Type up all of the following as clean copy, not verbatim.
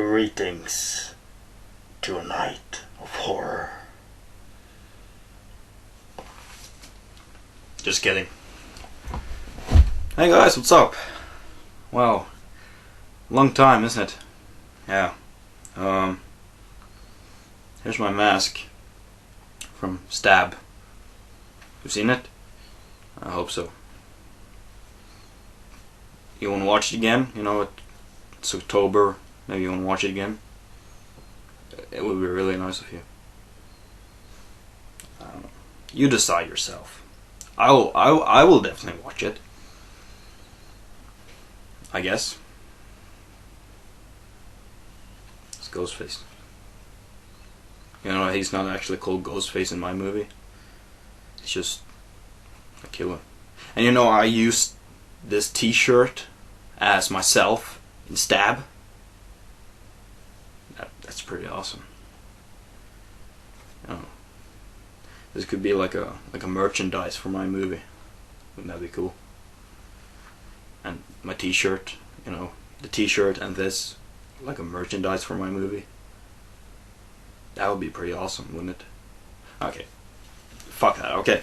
Greetings to a night of horror. Just kidding. Hey guys, what's up? Wow, long time, isn't it? Yeah. Here's my mask from Stab. You've seen it? I hope so. You wanna watch it again? You know, it's October. Maybe you wanna watch it again? It would be really nice of you. I don't know. You decide yourself. I will definitely watch it. I guess. It's Ghostface. You know, he's not actually called Ghostface in my movie. It's just a killer. And you know, I used this t-shirt as myself in Stab. That's pretty awesome. You know, this could be like a merchandise for my movie. Wouldn't that be cool? And my t-shirt, you know, the t-shirt and this, like a merchandise for my movie. That would be pretty awesome, wouldn't it? Okay. Fuck that, okay.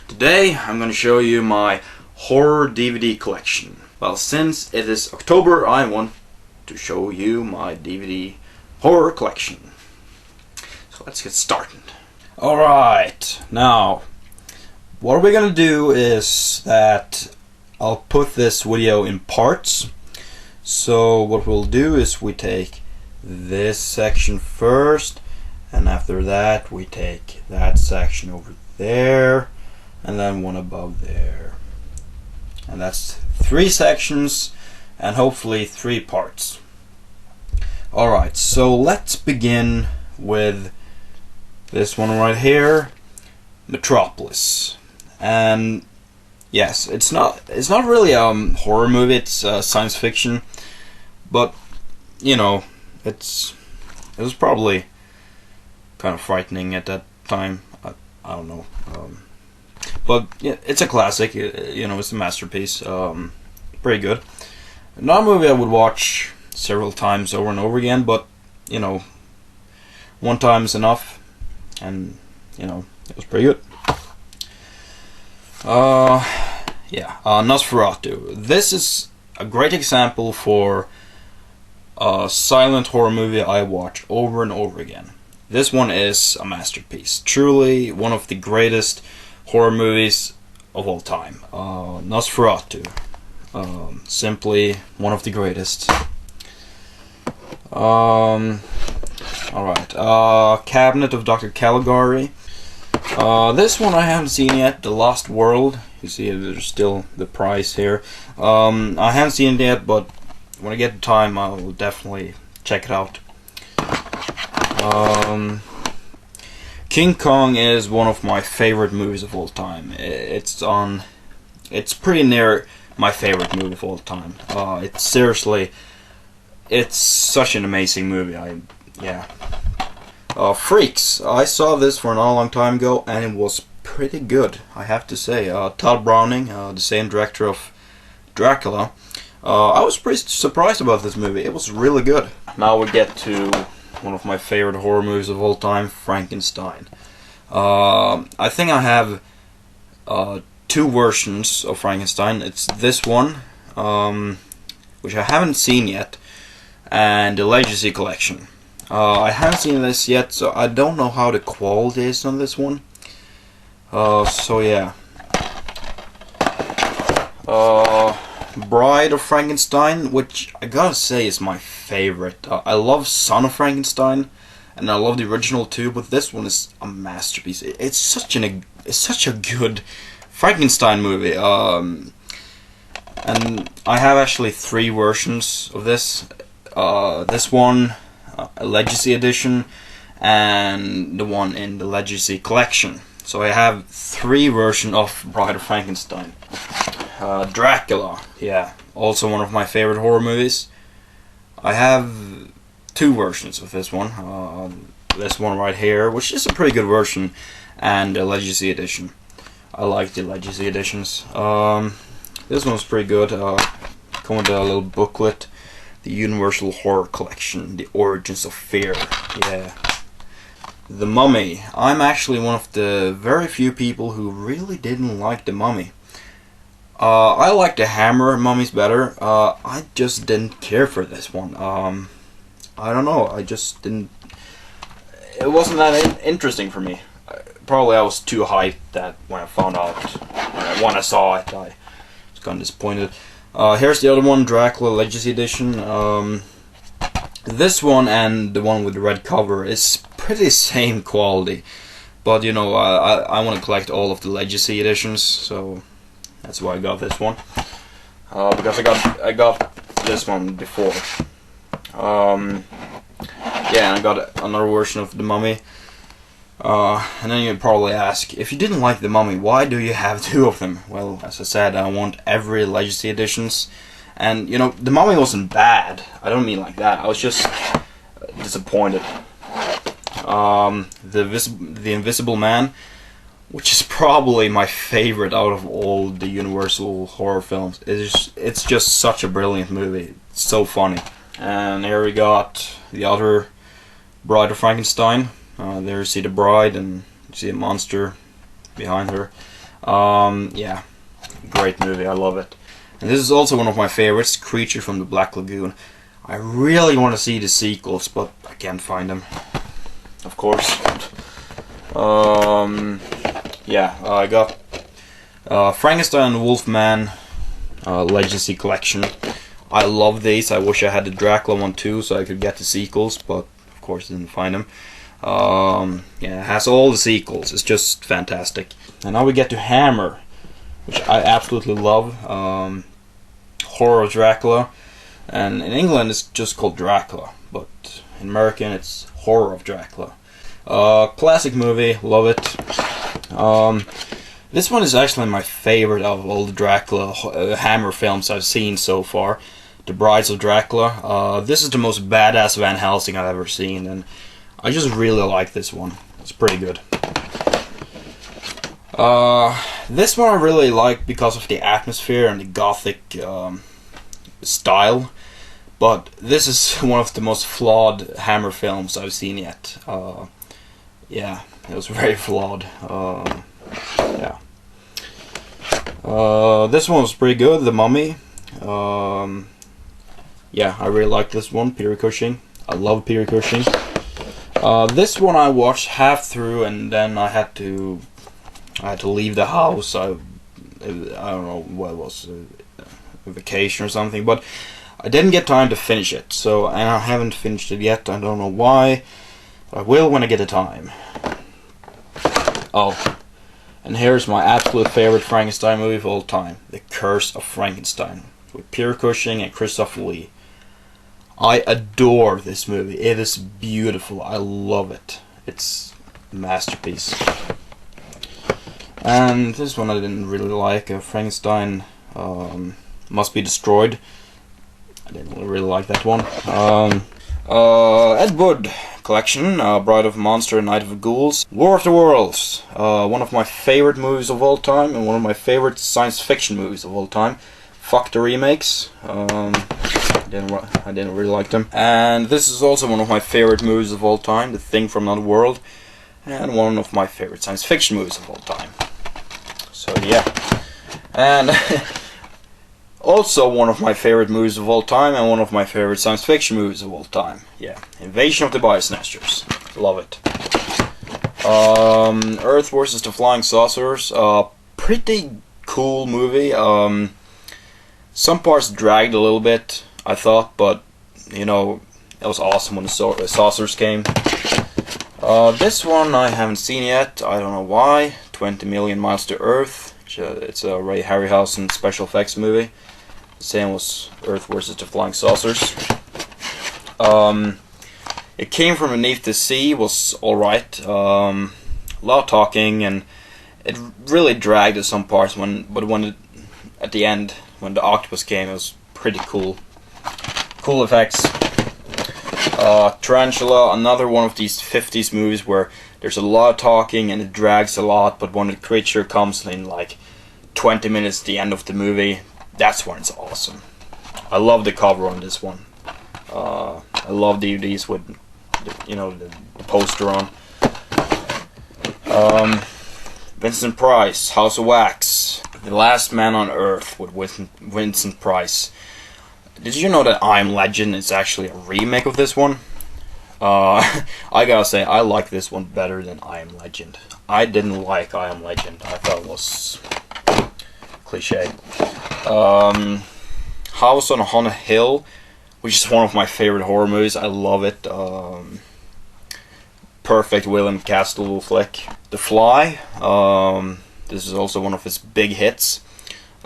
Today, I'm gonna show you my horror DVD collection. Well, since it is October, I want to show you my DVD horror collection. So let's get started. Alright, now, what we're gonna do is that I'll put this video in parts. So what we'll do is we take this section first, and after that we take that section over there, and then one above there. And that's 3 sections, and hopefully 3 parts. Alright, so let's begin with this one right here, Metropolis. And yes, it's not really a horror movie, it's science fiction, but you know, it was probably kind of frightening at that time. I don't know, but yeah, it's a classic. You know, it's a masterpiece. Pretty good. Not a movie I would watch several times over and over again, but you know, one time is enough, and you know, it was pretty good. Yeah, Nosferatu. This is a great example for a silent horror movie I watch over and over again. This one is a masterpiece. Truly one of the greatest horror movies of all time. Nosferatu. Simply one of the greatest. Alright. Cabinet of Dr. Caligari. This one I haven't seen yet, The Lost World. You see there's still the price here. I haven't seen it yet, but when I get the time I will definitely check it out. King Kong is one of my favorite movies of all time. It's pretty near my favorite movie of all time. It's such an amazing movie. Freaks. I saw this for a long time ago, and it was pretty good, I have to say. Todd Browning, the same director of Dracula. I was pretty surprised about this movie. It was really good. Now we get to one of my favorite horror movies of all time, Frankenstein. I think I have 2 versions of Frankenstein. It's this one, which I haven't seen yet, and the Legacy Collection. I haven't seen this yet, so I don't know how the quality is on this one. So yeah. Bride of Frankenstein, which I gotta say is my favorite. I love Son of Frankenstein, and I love the original too, but this one is a masterpiece. It's such a good Frankenstein movie. And I have actually 3 versions of this. This one, a Legacy edition, and the one in the Legacy Collection. So I have 3 versions of Bride of Frankenstein. Dracula, yeah, also one of my favorite horror movies. I have 2 versions of this one. This one right here, which is a pretty good version, and the Legacy edition. I like the Legacy editions. This one's pretty good. Come with a little booklet The Universal Horror Collection, The Origins of Fear. Yeah. The Mummy. I'm actually one of the very few people who really didn't like The Mummy. I like the Hammer mummies better. I just didn't care for this one. I don't know. I just didn't. It wasn't that interesting for me. Probably I was too hyped that when I found out, when I saw it, I was kind of disappointed. Here's the other one, Dracula Legacy Edition. This one and the one with the red cover is pretty same quality, but you know, I want to collect all of the Legacy editions, so that's why I got this one. Because I got this one before. Yeah, and I got another version of The Mummy. And then you'd probably ask, if you didn't like The Mummy, why do you have two of them? Well, as I said, I want every Legacy editions. And, you know, The Mummy wasn't bad. I don't mean like that. I was just disappointed. The Invisible Man, which is probably my favorite out of all the Universal horror films. It's just such a brilliant movie. It's so funny. And here we got the other Bride of Frankenstein. There you see the bride and you see a monster behind her. Yeah, great movie. I love it. And this is also one of my favorites, Creature from the Black Lagoon. I really want to see the sequels, but I can't find them. Of course. Yeah, I got Frankenstein and Wolfman Legacy Collection. I love these. I wish I had the Dracula one too, so I could get the sequels, but of course I didn't find them. Yeah, it has all the sequels. It's just fantastic. And now we get to Hammer, which I absolutely love. Horror of Dracula, and in England it's just called Dracula, but in American it's Horror of Dracula. Classic movie, love it. This one is actually my favorite of all the Dracula Hammer films I've seen so far. The Brides of Dracula. This is the most badass Van Helsing I've ever seen, and I just really like this one. It's pretty good. This one I really like because of the atmosphere and the gothic style, but this is one of the most flawed Hammer films I've seen yet. Yeah, it was very flawed. Yeah. This one was pretty good, The Mummy. Yeah, I really like this one, Peter Cushing. I love Peter Cushing. This one I watched half through, and then I had to leave the house. I don't know what it was, a vacation or something, but I didn't get time to finish it. So, and I haven't finished it yet. I don't know why. But I will when I get the time. Oh, and here's my absolute favorite Frankenstein movie of all time, The Curse of Frankenstein, with Peter Cushing and Christopher Lee. I adore this movie. It is beautiful. I love it. It's a masterpiece. And this one I didn't really like. Frankenstein Must Be Destroyed. I didn't really like that one. Ed Wood collection, Bride of Monster and Night of Ghouls. War of the Worlds, one of my favorite movies of all time, and one of my favorite science fiction movies of all time. Fuck the remakes. I didn't really like them. And this is also one of my favorite movies of all time, The Thing from Another World, and one of my favorite science fiction movies of all time. So yeah. And also one of my favorite movies of all time, and one of my favorite science fiction movies of all time. Yeah, Invasion of the Body Snatchers. Love it. Earth vs. the Flying Saucers. Pretty cool movie. Some parts dragged a little bit, I thought, but you know, it was awesome when the saucers came. This one I haven't seen yet. I don't know why. 20 Million Miles to Earth. It's a Ray Harryhausen special effects movie. The same was Earth vs. the Flying Saucers. It Came from Beneath the Sea was alright. A lot of talking, and it really dragged at some parts. But at the end, when the octopus came, it was pretty cool. Cool effects. Tarantula, another one of these 50s movies where there's a lot of talking and it drags a lot, but when the creature comes in like 20 minutes at the end of the movie, that's when it's awesome. I love the cover on this one. I love DVDs with the poster on. Vincent Price, House of Wax, The Last Man on Earth with Vincent Price. Did you know that I Am Legend is actually a remake of this one? I gotta say, I like this one better than I Am Legend. I didn't like I Am Legend. I thought it was cliche. House on Haunted Hill, which is one of my favorite horror movies. I love it. Perfect William Castle flick. The Fly. This is also one of his big hits.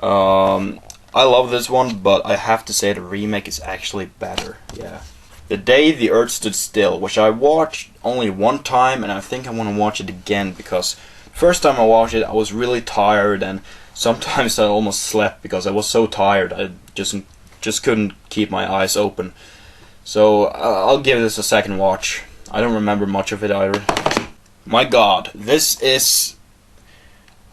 I love this one, but I have to say the remake is actually better. Yeah. The Day the Earth Stood Still, which I watched only one time, and I think I want to watch it again because first time I watched it, I was really tired, and sometimes I almost slept because I was so tired. I just couldn't keep my eyes open. So I'll give this a second watch. I don't remember much of it either. My God, this is.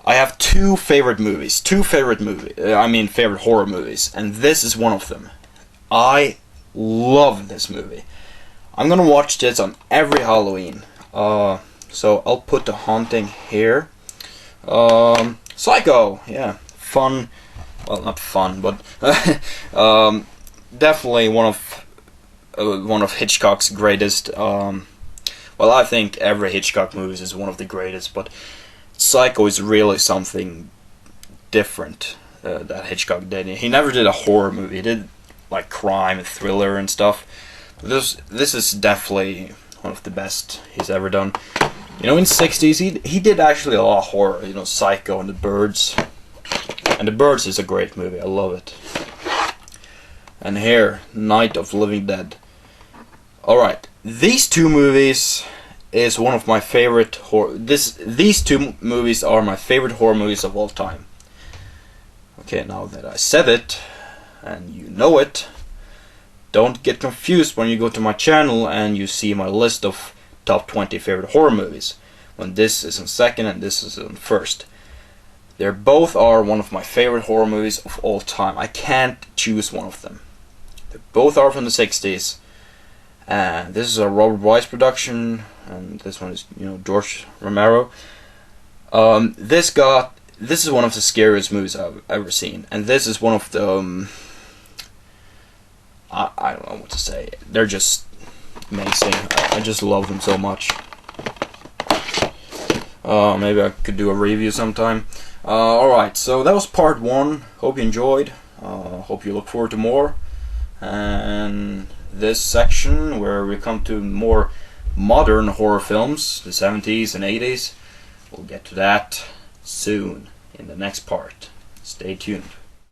I have two favorite horror movies, and this is one of them. I love this movie. I'm gonna watch this on every Halloween. So I'll put The Haunting here. Psycho, yeah, fun. Well, not fun, but definitely one of Hitchcock's greatest. Well, I think every Hitchcock movie is one of the greatest, but Psycho is really something different that Hitchcock did. He never did a horror movie. He did like crime and thriller and stuff. This is definitely one of the best he's ever done. In the 60s, he did actually a lot of horror. Psycho and The Birds. And The Birds is a great movie. I love it. And here, Night of the Living Dead. Alright, these two movies is one of my favorite horror. These two movies are my favorite horror movies of all time. Okay, now that I said it, and you know it, don't get confused when you go to my channel and you see my list of top 20 favorite horror movies. When this is on second and this is on first. They both are one of my favorite horror movies of all time. I can't choose one of them. They both are from the 60s. And this is a Robert Wise production, and this one is, George Romero. This is one of the scariest movies I've ever seen, and this is one of the I don't know what to say. They're just amazing. I just love them so much. Maybe I could do a review sometime. Alright, so that was part 1. Hope you enjoyed. Hope you look forward to more. And this section where we come to more modern horror films, the 70s and 80s, we'll get to that soon in the next part. Stay tuned.